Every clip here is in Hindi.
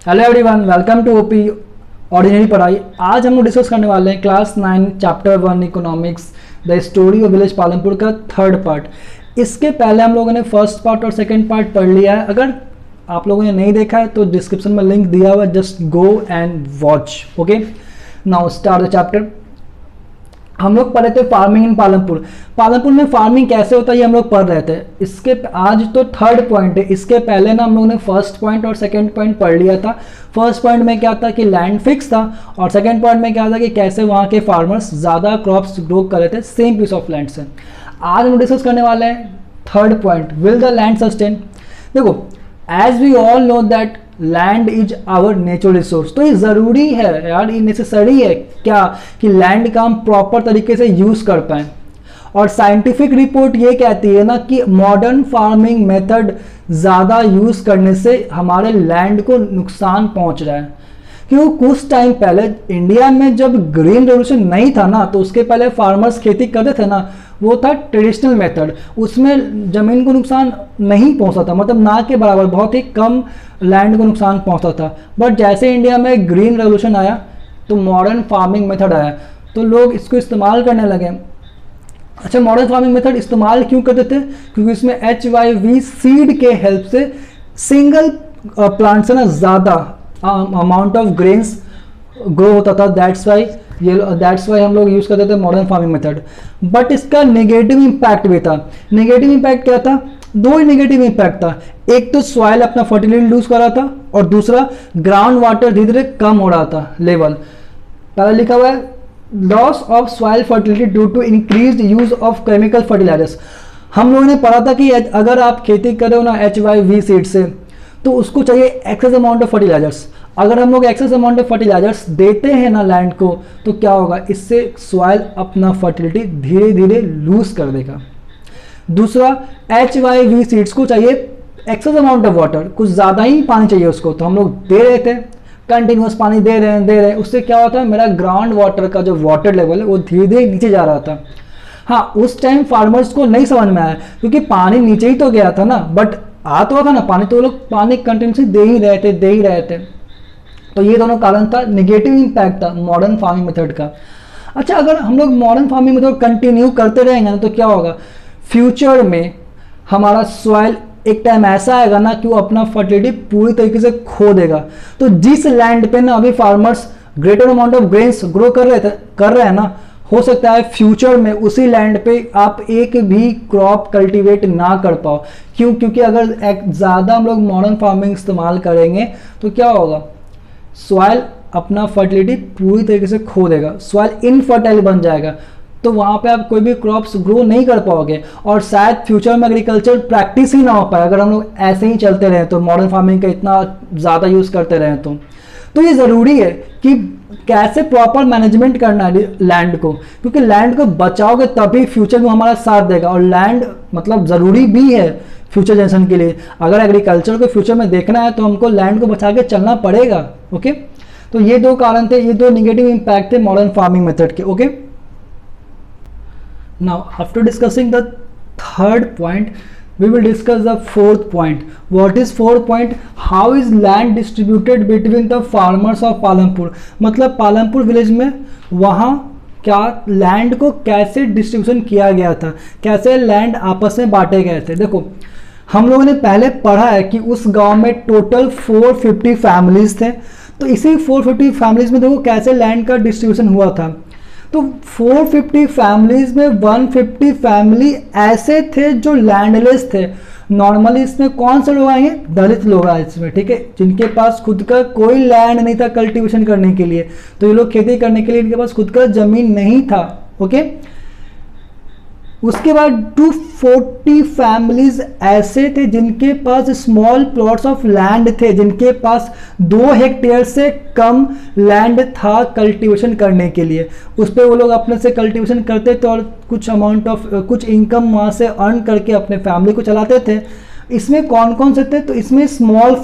Hello everyone, welcome to OP ordinary पढ़ाई। आज हम लोग डिस्कस करने वाले हैं class 9 chapter 1 economics the story of village Palampur का थर्ड पार्ट। इसके पहले हम लोगों ने फर्स्ट पार्ट और सेकंड पार्ट पढ़ लिया है। अगर आप लोगों ने नहीं देखा है तो डिस्क्रिप्शन में लिंक दिया हुआ है, just go and watch. Okay, now start the chapter. हम लोग पढ़ रहे थे फार्मिंग इन पालमपुर। पालमपुर में फार्मिंग कैसे होता है ये हम लोग पढ़ रहे थे। इसके आज तो थर्ड पॉइंट है। इसके पहले ना हम लोगों ने फर्स्ट पॉइंट और सेकंड पॉइंट पढ़ लिया था। फर्स्ट पॉइंट में क्या था कि लैंड फिक्स था, और सेकंड पॉइंट में क्या था कि कैसे वहाँ के फार्मर्स ज़्यादा क्रॉप्स ग्रो कर रहे थे सेम पीस ऑफ लैंड से। आज हम डिस्कस करने वाले हैं third point, will the land sustain. देखो, as we all know that land is our natural resource. तो ये ज़रूरी है यार, ये नेसेसरी है क्या कि लैंड का हम प्रॉपर तरीके से यूज़ कर पाएँ। और साइंटिफिक रिपोर्ट ये कहती है ना कि मॉडर्न फार्मिंग मेथड ज़्यादा यूज़ करने से हमारे लैंड को नुकसान पहुंच रहा है। क्योंकि कुछ टाइम पहले इंडिया में जब ग्रीन रेवोल्यूशन नहीं था ना, तो उसके पहले फार्मर्स खेती करते थे ना, वो था ट्रेडिशनल मेथड। उसमें ज़मीन को नुकसान नहीं पहुंचता था, मतलब ना के बराबर, बहुत ही कम लैंड को नुकसान पहुंचता था। बट जैसे इंडिया में ग्रीन रेवोल्यूशन आया तो मॉडर्न फार्मिंग मेथड आया, तो लोग इसको इस्तेमाल करने लगे। अच्छा, मॉडर्न फार्मिंग मेथड इस्तेमाल क्यों करते थे? क्योंकि इसमें HYV सीड के हेल्प से सिंगल प्लांट से ना ज़्यादा अमाउंट ऑफ ग्रेन्स ग्रो होता था। दैट्स वाई हम लोग यूज़ करते थे मॉडर्न फार्मिंग मेथड। बट इसका नेगेटिव इम्पैक्ट भी था। नेगेटिव इम्पैक्ट क्या था? दो ही नेगेटिव इम्पैक्ट था। एक तो सॉइल अपना फर्टिलिटी लूज कर रहा था, और दूसरा ग्राउंड वाटर धीरे धीरे कम हो रहा था लेवल। पहले लिखा हुआ है loss of soil fertility due to increased use of chemical fertilisers. हम लोगों ने पढ़ा था कि अगर आप खेती कर रहे हो ना HYV सीड से, तो उसको चाहिए एक्सेस अमाउंट ऑफ फर्टिलाइजर्स। अगर हम लोग एक्सेस अमाउंट ऑफ फर्टिलाइजर्स देते हैं ना लैंड को, तो क्या होगा? इससे सॉइल अपना फर्टिलिटी धीरे धीरे लूज कर देगा। दूसरा, HYV सीड्स को चाहिए एक्सेस अमाउंट ऑफ वाटर, कुछ ज़्यादा ही पानी चाहिए उसको, तो हम लोग दे रहे थे, कंटिन्यूस पानी दे रहे हैं। उससे क्या होता है, मेरा ग्राउंड वाटर का जो वाटर लेवल है वो धीरे धीरे नीचे जा रहा था। हाँ, उस टाइम फार्मर्स को नहीं समझ में आया, क्योंकि पानी नीचे ही तो गया था ना, बट आ तो था ना पानी, तो वो लोग पानी कंटिन्यूसली दे ही रहे थे। तो ये दोनों कारण था, निगेटिव इम्पैक्ट था मॉडर्न फार्मिंग मेथड का। अच्छा, अगर हम लोग मॉडर्न फार्मिंग मेथड कंटिन्यू करते रहेंगे ना, तो क्या होगा? फ्यूचर में हमारा सॉइल एक टाइम ऐसा आएगा ना कि वो अपना फर्टिलिटी पूरी तरीके से खो देगा। तो जिस लैंड पे ना अभी farmers greater amount of grains grow कर रहे हैं ना, हो सकता है फ्यूचर में उसी लैंड पे आप एक भी क्रॉप कल्टीवेट ना कर पाओ। क्यों? क्योंकि अगर ज़्यादा हम लोग मॉडर्न फार्मिंग इस्तेमाल करेंगे तो क्या होगा? सॉइल अपना फर्टिलिटी पूरी तरीके से खो देगा, सॉइल इनफर्टाइल बन जाएगा। तो वहाँ पे आप कोई भी क्रॉप्स ग्रो नहीं कर पाओगे, और शायद फ्यूचर में एग्रीकल्चर प्रैक्टिस ही ना हो पाए अगर हम लोग ऐसे ही चलते रहें, तो मॉडर्न फार्मिंग का इतना ज़्यादा यूज़ करते रहें। तो ये ज़रूरी है कि कैसे प्रॉपर मैनेजमेंट करना है लैंड को, क्योंकि लैंड को बचाओगे तभी फ्यूचर में हमारा साथ देगा। और लैंड मतलब ज़रूरी भी है फ्यूचर जनरेशन के लिए। अगर एग्रीकल्चर को फ्यूचर में देखना है तो हमको लैंड को बचा के चलना पड़ेगा। ओके, तो ये दो कारण थे, ये दो निगेटिव इम्पैक्ट थे मॉडर्न फार्मिंग मेथड के। Okay, now after discussing the third point, we will discuss the fourth point. What is fourth point? How is land distributed between the farmers of Palampur? मतलब पालमपुर विलेज में वहाँ क्या लैंड को कैसे डिस्ट्रीब्यूशन किया गया था, कैसे लैंड आपस में बांटे गए थे। देखो, हम लोगों ने पहले पढ़ा है कि उस गांव में टोटल 450 फैमिलीज थे। तो इसी 450 फैमिलीज में देखो कैसे लैंड का डिस्ट्रीब्यूशन हुआ था। तो 450 फैमिलीज में 150 फैमिली ऐसे थे जो लैंडलेस थे। नॉर्मली इसमें कौन से लोग आएंगे? दलित लोग आए इसमें, ठीक है, जिनके पास खुद का कोई लैंड नहीं था कल्टीवेशन करने के लिए। तो ये लोग खेती करने के लिए इनके पास खुद का जमीन नहीं था। ओके, उसके बाद 240 फैमिलीज ऐसे थे जिनके पास स्मॉल प्लॉट्स ऑफ लैंड थे, जिनके पास 2 हेक्टेयर से कम लैंड था कल्टीवेशन करने के लिए। उस पर वो लोग अपने से कल्टीवेशन करते थे और कुछ इनकम वहाँ से अर्न करके अपने फैमिली को चलाते थे। इसमें कौन कौन से थे? तो इसमें स्मॉल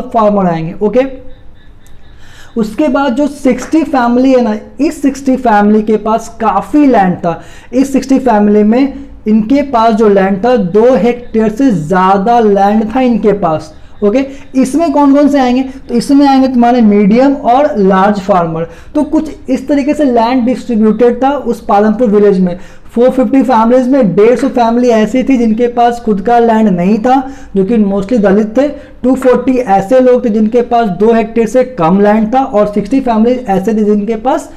फार्मर आएंगे। ओके, उसके बाद जो 60 फैमिली है ना, इस 60 फैमिली के पास काफ़ी लैंड था। इस 60 फैमिली में इनके पास जो लैंड था 2 हेक्टेयर से ज़्यादा लैंड था इनके पास। ओके। इसमें कौन कौन से आएंगे, तो इसमें आएंगे तुम्हारे मीडियम और लार्ज फार्मर। तो कुछ इस तरीके से लैंड डिस्ट्रीब्यूटेड था उस पालमपुर विलेज में। 450 फैमिलीज में 150 फैमिली ऐसी थी जिनके पास खुद का लैंड नहीं था, जो कि मोस्टली दलित थे। 240 ऐसे लोग थे जिनके पास 2 हेक्टेयर से कम लैंड था, और 60 फैमिली ऐसे थे जिनके पास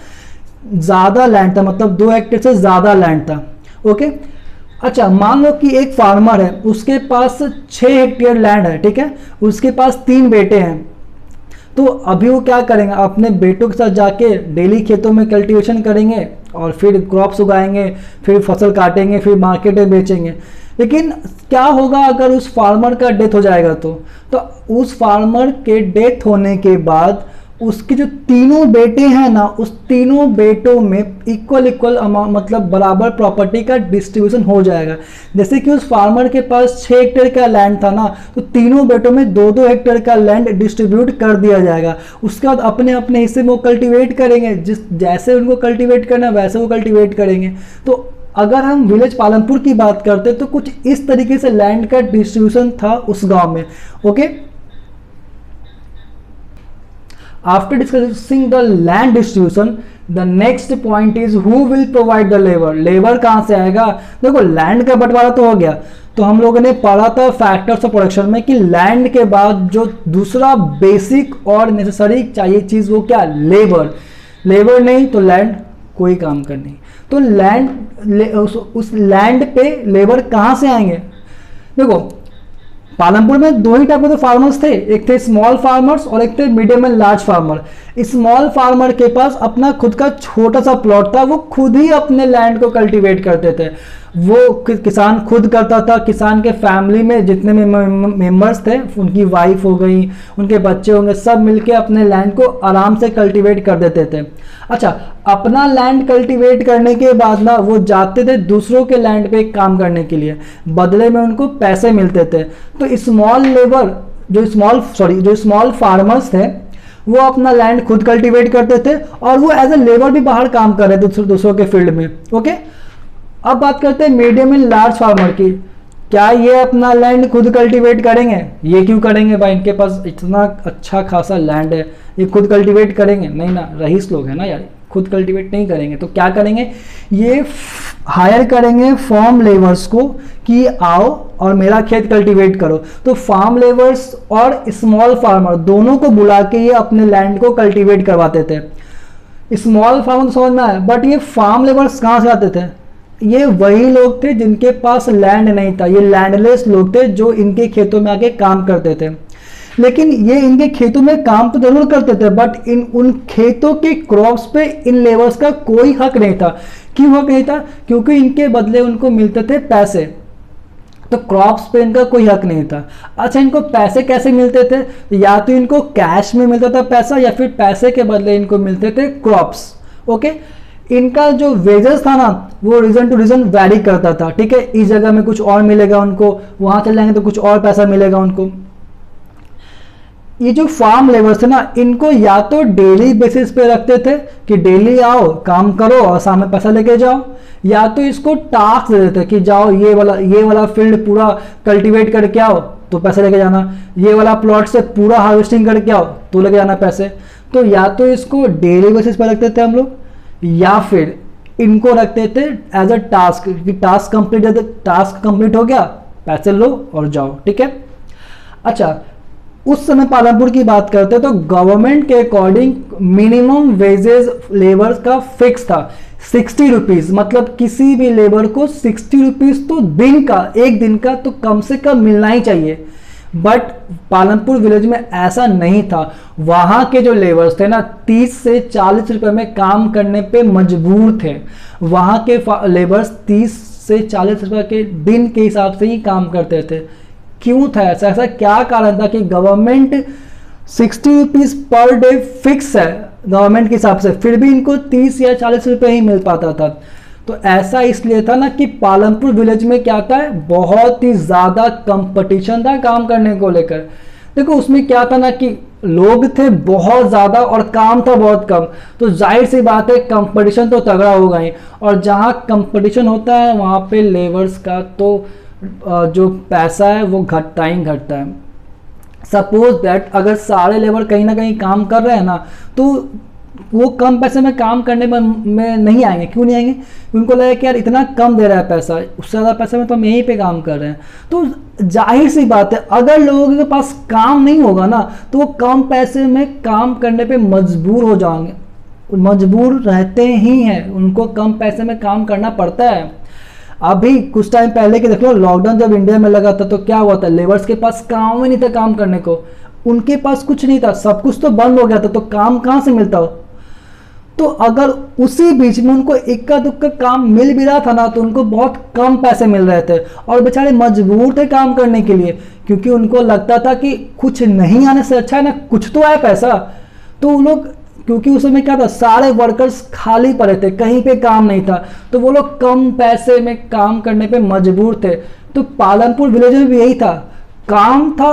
ज़्यादा लैंड था, मतलब 2 हेक्टेयर से ज़्यादा लैंड था। ओके। अच्छा, मान लो कि एक फार्मर है, उसके पास 6 हेक्टेयर लैंड है, ठीक है, उसके पास 3 बेटे हैं। तो अभी वो क्या करेंगे, अपने बेटों के साथ जाके डेली खेतों में कल्टीवेशन करेंगे और फिर क्रॉप्स उगाएंगे, फिर फसल काटेंगे, फिर मार्केट में बेचेंगे। लेकिन क्या होगा अगर उस फार्मर का डेथ हो जाएगा, तो उस फार्मर के डेथ होने के बाद उसके जो तीनों बेटे हैं ना, उस तीनों बेटों में इक्वल अमाउंट, मतलब बराबर प्रॉपर्टी का डिस्ट्रीब्यूशन हो जाएगा। जैसे कि उस फार्मर के पास 6 हेक्टेयर का लैंड था ना, तो तीनों बेटों में 2-2 हेक्टेयर का लैंड डिस्ट्रीब्यूट कर दिया जाएगा। उसके बाद अपने अपने हिस्से में वो कल्टीवेट करेंगे, जैसे उनको कल्टीवेट करना वैसे वो कल्टीवेट करेंगे। तो अगर हम विलेज पालमपुर की बात करते तो कुछ इस तरीके से लैंड का डिस्ट्रीब्यूशन था उस गाँव में। Okay. After discussing the land distribution, the next point is who will provide the labor. Labour कहाँ से आएगा? देखो, लैंड का बंटवारा तो हो गया, तो हम लोगों ने पढ़ा था फैक्टर्स ऑफ प्रोडक्शन में कि लैंड के बाद जो दूसरा बेसिक और नेसेसरी चाहिए चीज़ वो क्या? लेबर। लेबर नहीं तो लैंड कोई काम कर नहीं। तो लैंड, उस लैंड पे लेबर कहाँ से आएंगे? देखो, पालमपुर में 2 ही टाइप के फार्मर्स थे, एक थे स्मॉल फार्मर्स और एक थे medium and large farmer. Small farmer के पास अपना खुद का छोटा सा प्लॉट था, वो खुद ही अपने लैंड को कल्टीवेट करते थे। वो किसान खुद करता था, किसान के फैमिली में जितने मेंबर्स थे, उनकी वाइफ हो गई, उनके बच्चे होंगे, सब मिलके अपने लैंड को आराम से कल्टीवेट कर देते थे। अच्छा, अपना लैंड कल्टीवेट करने के बाद ना वो जाते थे दूसरों के लैंड पे काम करने के लिए, बदले में उनको पैसे मिलते थे। तो स्मॉल लेबर, जो स्मॉल फार्मर्स थे, वो अपना लैंड खुद कल्टीवेट करते थे और वो एज ए लेबर भी बाहर काम कर रहे थे दूसरों के फील्ड में। ओके। अब बात करते हैं मीडियम एंड लार्ज फार्मर की। क्या ये अपना लैंड खुद कल्टीवेट करेंगे? ये क्यों करेंगे भाई, इनके पास इतना अच्छा खासा लैंड है, ये खुद कल्टीवेट करेंगे? नहीं ना, रईस लोग हैं ना यार, खुद कल्टीवेट नहीं करेंगे। तो क्या करेंगे, ये हायर करेंगे फार्म लेबर्स को कि आओ और मेरा खेत कल्टीवेट करो। तो फार्म लेबर्स और स्मॉल फार्मर दोनों को बुला के ये अपने लैंड को कल्टीवेट करवाते थे। स्मॉल फार्मर तो समझ में आया, बट ये फार्म लेबर्स कहाँ से आते थे? ये वही लोग थे जिनके पास लैंड नहीं था, ये लैंडलेस लोग थे जो इनके खेतों में आके काम करते थे। लेकिन ये इनके खेतों में काम तो जरूर करते थे, बट उन खेतों के क्रॉप्स पे इन लेबर्स का कोई हक नहीं था। क्यों हक नहीं था? क्योंकि इनके बदले उनको मिलते थे पैसे, तो क्रॉप्स पे इनका कोई हक नहीं था। अच्छा, इनको पैसे कैसे मिलते थे? या तो इनको कैश में मिलता था पैसा, या फिर पैसे के बदले इनको मिलते थे क्रॉप्स। ओके। इनका जो वेजेस था ना, वो रीजन टू रीजन वैरी करता था। ठीक है, इस जगह में कुछ और मिलेगा उनको, वहां चले जाएंगे तो कुछ और पैसा मिलेगा उनको। ये जो फार्म लेबर्स थे ना, इनको या तो डेली बेसिस पे रखते थे कि डेली आओ काम करो और सामने पैसा लेके जाओ, या तो इसको टास्क दे देते कि जाओ ये वाला फील्ड पूरा कल्टीवेट करके आओ तो पैसे लेके जाना, ये वाला प्लॉट से पूरा हार्वेस्टिंग करके आओ तो लेके जाना पैसे। तो या तो इसको डेली बेसिस पे रखते थे हम लोग, या फिर इनको रखते थे एज अ टास्क कि टास्क कंप्लीट हो गया, पैसे लो और जाओ। ठीक है। अच्छा, उस समय पालमपुर की बात करते तो गवर्नमेंट के अकॉर्डिंग मिनिमम वेजेस लेबर का फिक्स था 60 रुपीज, मतलब किसी भी लेबर को 60 रुपीज तो दिन का, एक दिन का तो कम से कम मिलना ही चाहिए। बट पालमपुर विलेज में ऐसा नहीं था। वहां के जो लेबर्स थे ना, 30 से 40 रुपए में काम करने पे मजबूर थे। वहां के लेबर्स 30 से 40 रुपए के दिन के हिसाब से ही काम करते थे। क्यों था ऐसा? ऐसा क्या कारण था कि government 60 rupees per day fix है गवर्नमेंट के हिसाब से, फिर भी इनको 30 या 40 रुपए ही मिल पाता था? तो ऐसा इसलिए था ना कि पालमपुर विलेज में क्या था, बहुत ही ज्यादा कंपटीशन था काम करने को लेकर। देखो, उसमें क्या था ना कि लोग थे बहुत ज्यादा और काम था बहुत कम, तो जाहिर सी बात है कंपटीशन तो तगड़ा होगा ही। और जहां कंपटीशन होता है वहां पे लेबर्स का तो जो पैसा है वो घटता ही घटता है। सपोज दैट अगर सारे लेबर कहीं ना कहीं काम कर रहे हैं ना, तो वो कम पैसे में काम करने में नहीं आएंगे। क्यों नहीं आएंगे? उनको लगेगा कि यार इतना कम दे रहा है पैसा, उससे ज़्यादा पैसे में तो हम यहीं पे काम कर रहे हैं। तो जाहिर सी बात है, अगर लोगों के पास काम नहीं होगा ना, तो वो कम पैसे में काम करने पे मजबूर हो जाएंगे, मजबूर रहते ही हैं, उनको कम पैसे में काम करना पड़ता है। अभी कुछ टाइम पहले के देख लो, लॉकडाउन जब इंडिया में लगा था तो क्या हुआ था, लेबर्स के पास काम ही नहीं था काम करने को, उनके पास कुछ नहीं था, सब कुछ तो बंद हो गया था, तो काम कहाँ से मिलता हो? तो अगर उसी बीच में उनको इक्का दुक्का काम मिल भी रहा था ना, तो उनको बहुत कम पैसे मिल रहे थे और बेचारे मजबूर थे काम करने के लिए, क्योंकि उनको लगता था कि कुछ नहीं आने से अच्छा है ना कुछ तो आए पैसा। तो वो लोग, क्योंकि उस समय क्या था, सारे वर्कर्स खाली पड़े थे, कहीं पे काम नहीं था, तो वो लोग कम पैसे में काम करने पे मजबूर थे। तो पालनपुर विलेज में भी यही था, काम था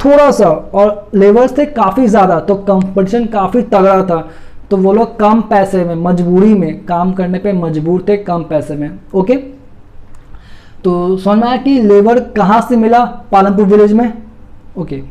थोड़ा सा और लेबर्स थे काफ़ी ज़्यादा, तो कंपटीशन काफ़ी तगड़ा था, तो वो लोग कम पैसे में, मजबूरी में काम करने पे मजबूर थे कम पैसे में। ओके, तो समझ में आया कि लेबर कहाँ से मिला पालनपुर विलेज में। ओके।